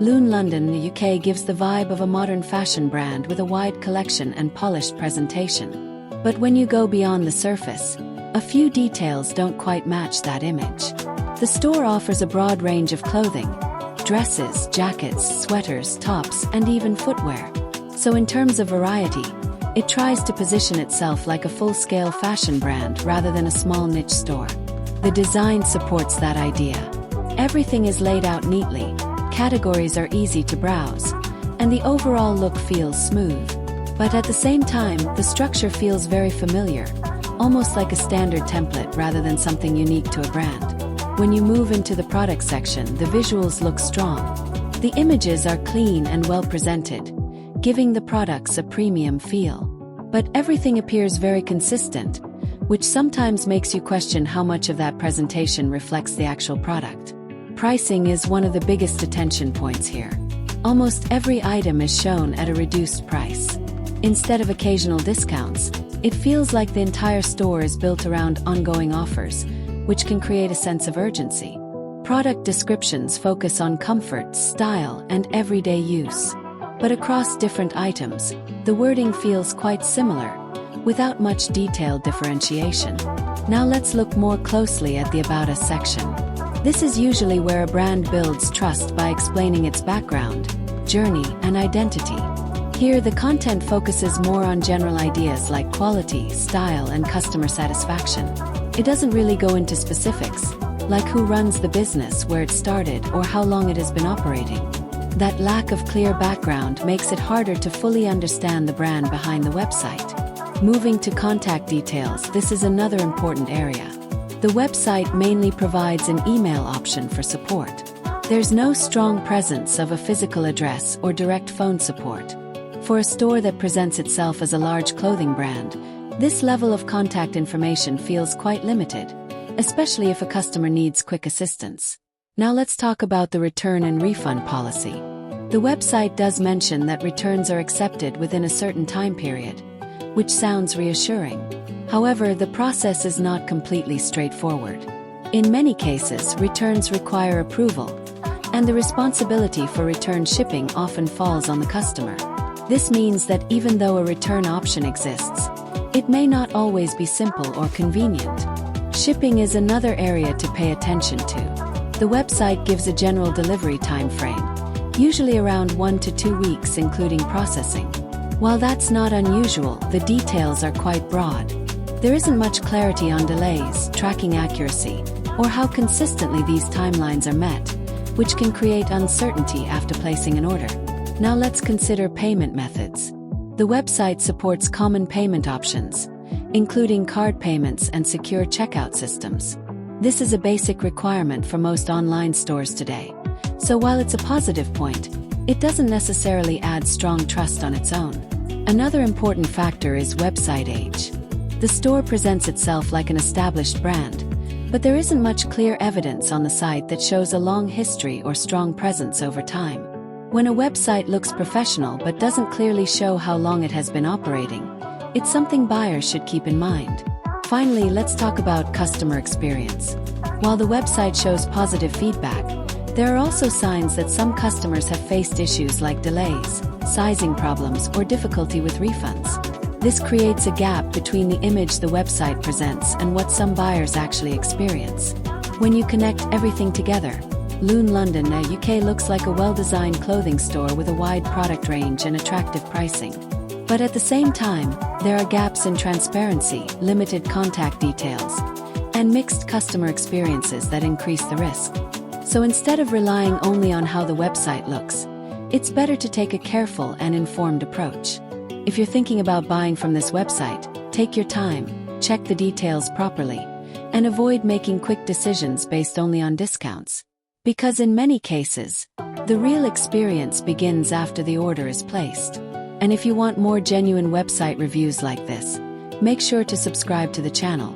Lune London, the UK gives the vibe of a modern fashion brand with a wide collection and polished presentation. But when you go beyond the surface, a few details don't quite match that image. The store offers a broad range of clothing: dresses, jackets, sweaters, tops, and even footwear. So in terms of variety, it tries to position itself like a full-scale fashion brand rather than a small niche store. The design supports that idea. Everything is laid out neatly, categories are easy to browse, and the overall look feels smooth. But at the same time, the structure feels very familiar, almost like a standard template rather than something unique to a brand. When you move into the product section, the visuals look strong. The images are clean and well presented, giving the products a premium feel. But everything appears very consistent, which sometimes makes you question how much of that presentation reflects the actual product. Pricing is one of the biggest attention points here. Almost every item is shown at a reduced price. Instead of occasional discounts, it feels like the entire store is built around ongoing offers, which can create a sense of urgency. Product descriptions focus on comfort, style, and everyday use. But across different items, the wording feels quite similar, without much detailed differentiation. Now let's look more closely at the About Us section. This is usually where a brand builds trust by explaining its background, journey, and identity. Here, the content focuses more on general ideas like quality, style, and customer satisfaction. It doesn't really go into specifics, like who runs the business, where it started, or how long it has been operating. That lack of clear background makes it harder to fully understand the brand behind the website. Moving to contact details, this is another important area. The website mainly provides an email option for support. There's no strong presence of a physical address or direct phone support. For a store that presents itself as a large clothing brand, this level of contact information feels quite limited, especially if a customer needs quick assistance. Now let's talk about the return and refund policy. The website does mention that returns are accepted within a certain time period, which sounds reassuring. However, the process is not completely straightforward. In many cases, returns require approval, and the responsibility for return shipping often falls on the customer. This means that even though a return option exists, it may not always be simple or convenient. Shipping is another area to pay attention to. The website gives a general delivery time frame, usually around 1 to 2 weeks including processing. While that's not unusual, the details are quite broad. There isn't much clarity on delays, tracking accuracy, or how consistently these timelines are met, which can create uncertainty after placing an order. Now let's consider payment methods. The website supports common payment options, including card payments and secure checkout systems. This is a basic requirement for most online stores today. So while it's a positive point, it doesn't necessarily add strong trust on its own. Another important factor is website age. The store presents itself like an established brand, but there isn't much clear evidence on the site that shows a long history or strong presence over time. When a website looks professional but doesn't clearly show how long it has been operating, it's something buyers should keep in mind. Finally, let's talk about customer experience. While the website shows positive feedback, there are also signs that some customers have faced issues like delays, sizing problems, or difficulty with refunds. This creates a gap between the image the website presents and what some buyers actually experience. When you connect everything together, Lune London, UK looks like a well-designed clothing store with a wide product range and attractive pricing. But at the same time, there are gaps in transparency, limited contact details, and mixed customer experiences that increase the risk. So instead of relying only on how the website looks, it's better to take a careful and informed approach. If you're thinking about buying from this website, take your time, check the details properly, and avoid making quick decisions based only on discounts. Because in many cases, the real experience begins after the order is placed. And if you want more genuine website reviews like this, make sure to subscribe to the channel.